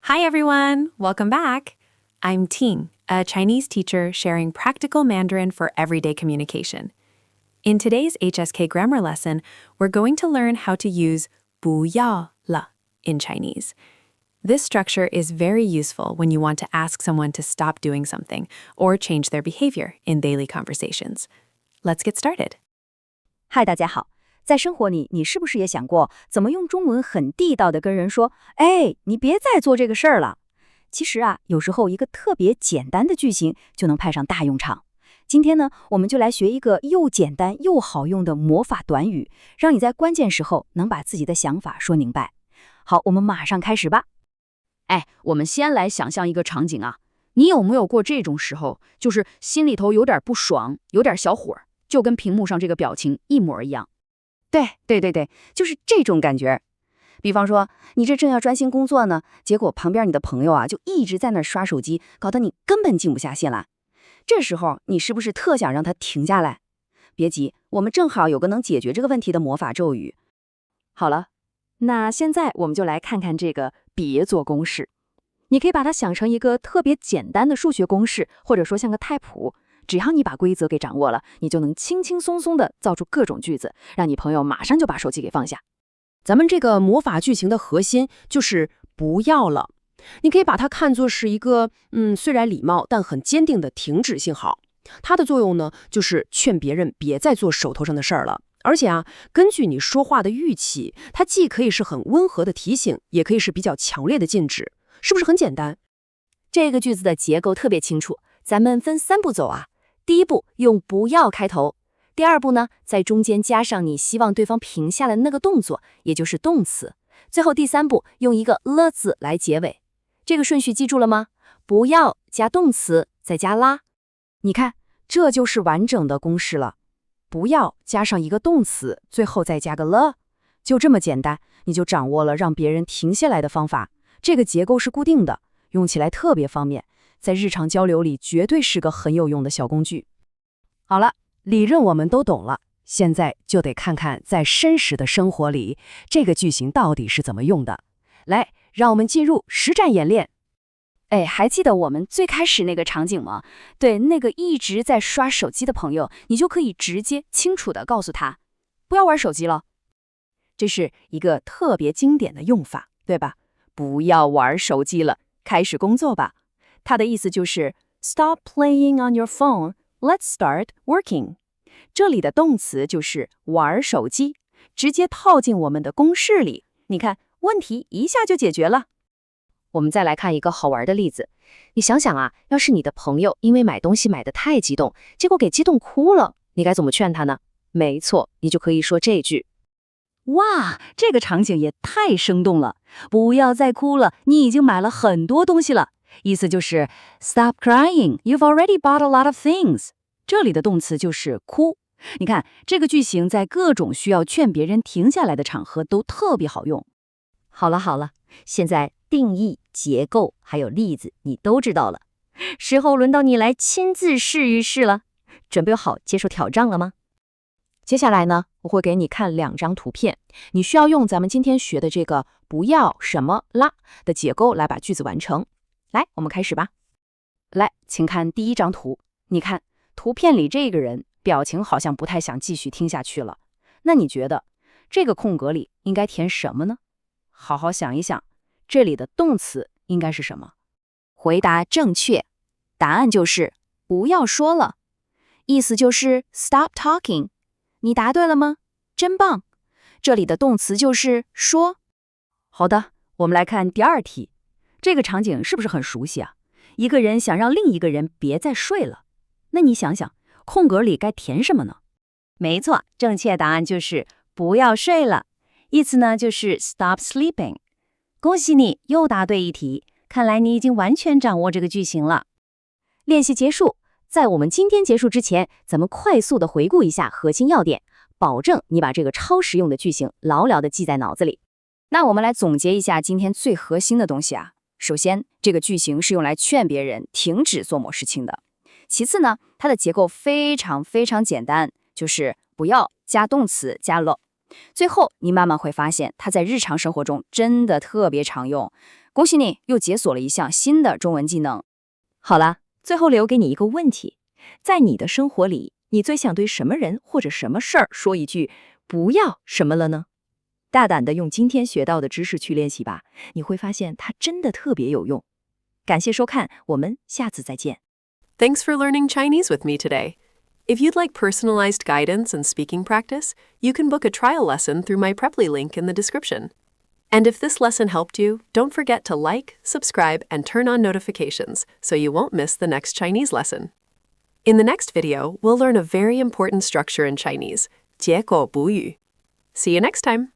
Hi everyone, welcome back. I'm Ting, a Chinese teacher sharing practical Mandarin for everyday communication. In today's HSK grammar lesson, we're going to learn how to use 不要了 in Chinese. This structure is very useful when you want to ask someone to stop doing something or change their behavior in daily conversations. Let's get started. 嗨，大家好。在生活里，你是不是也想过怎么用中文很地道的跟人说，你别再做这个事儿了？其实啊，有时候一个特别简单的句型就能派上大用场。今天呢，我们就来学一个又简单又好用的魔法短语，让你在关键时候能把自己的想法说明白。好，我们马上开始吧。我们先来想象一个场景啊，你有没有过这种时候，就是心里头有点不爽，有点小火，就跟屏幕上这个表情一模一样。对，就是这种感觉。比方说，你这正要专心工作呢，结果旁边你的朋友啊就一直在那刷手机，搞得你根本静不下心来。这时候你是不是特想让他停下来？别急，我们正好有个能解决这个问题的魔法咒语。好了，那现在我们就来看看这个别做公式。你可以把它想成一个特别简单的数学公式，或者说像个态谱。只要你把规则给掌握了，你就能轻轻松松地造出各种句子，让你朋友马上就把手机给放下。咱们这个魔法句型的核心就是不要了。你可以把它看作是一个虽然礼貌但很坚定的停止信号。它的作用呢，就是劝别人别再做手头上的事儿了。而且啊，根据你说话的语气，它既可以是很温和的提醒，也可以是比较强烈的禁止，是不是很简单？这个句子的结构特别清楚，咱们分3步走啊。第一步用不要开头，第二步呢，在中间加上你希望对方停下来的那个动作，也就是动词。最后第3步用一个了字来结尾。这个顺序记住了吗？不要加动词，再加啦。你看，这就是完整的公式了。不要加上一个动词，最后再加个了，就这么简单，你就掌握了让别人停下来的方法。这个结构是固定的，用起来特别方便。在日常交流里绝对是个很有用的小工具。好了，理论我们都懂了，现在就得看看在真实的生活里，这个句型到底是怎么用的。来，让我们进入实战演练。还记得我们最开始那个场景吗？对，那个一直在刷手机的朋友，你就可以直接清楚地告诉他，不要玩手机了。这是一个特别经典的用法，对吧？不要玩手机了，开始工作吧。它的意思就是 Stop playing on your phone, let's start working。 这里的动词就是玩手机，直接套进我们的公式里，你看问题一下就解决了。我们再来看一个好玩的例子，你想想啊，要是你的朋友因为买东西买得太激动，结果给激动哭了，你该怎么劝他呢？没错，你就可以说这句。哇，这个场景也太生动了，不要再哭了，你已经买了很多东西了。意思就是 Stop crying, you've already bought a lot of things。 这里的动词就是哭。你看，这个句型在各种需要劝别人停下来的场合都特别好用。好了，现在定义、结构还有例子你都知道了，时候轮到你来亲自试一试了。准备好接受挑战了吗？接下来呢，我会给你看2张图片，你需要用咱们今天学的这个不要什么啦的结构来把句子完成。来，我们开始吧。来，请看第1张图。你看，图片里这个人表情好像不太想继续听下去了。那你觉得这个空格里应该填什么呢？好好想一想，这里的动词应该是什么？回答正确，答案就是不要说了，意思就是 Stop talking。 你答对了吗？真棒！这里的动词就是说。好的，我们来看第2题。这个场景是不是很熟悉啊？一个人想让另一个人别再睡了，那你想想，空格里该填什么呢？没错，正确答案就是不要睡了，意思呢就是 Stop sleeping。 恭喜你又答对1题，看来你已经完全掌握这个句型了。练习结束，在我们今天结束之前，咱们快速的回顾一下核心要点，保证你把这个超实用的句型牢牢的记在脑子里。那我们来总结一下今天最核心的东西啊。首先，这个句型是用来劝别人停止做某事情的。其次呢，它的结构非常简单，就是不要加动词加了。最后，你慢慢会发现，它在日常生活中真的特别常用。恭喜你，又解锁了一项新的中文技能。好了，最后留给你一个问题：在你的生活里，你最想对什么人或者什么事儿说一句“不要什么了”呢？大胆的用今天学到的知识去练习吧，你会发现它真的特别有用。感谢收看，我们下次再见。Thanks for learning Chinese with me today. If you'd like personalized guidance and speaking practice, you can book a trial lesson through my Preply link in the description. And if this lesson helped you, don't forget to like, subscribe, and turn on notifications so you won't miss the next Chinese lesson. In the next video, we'll learn a very important structure in Chinese, 结果补语. See you next time!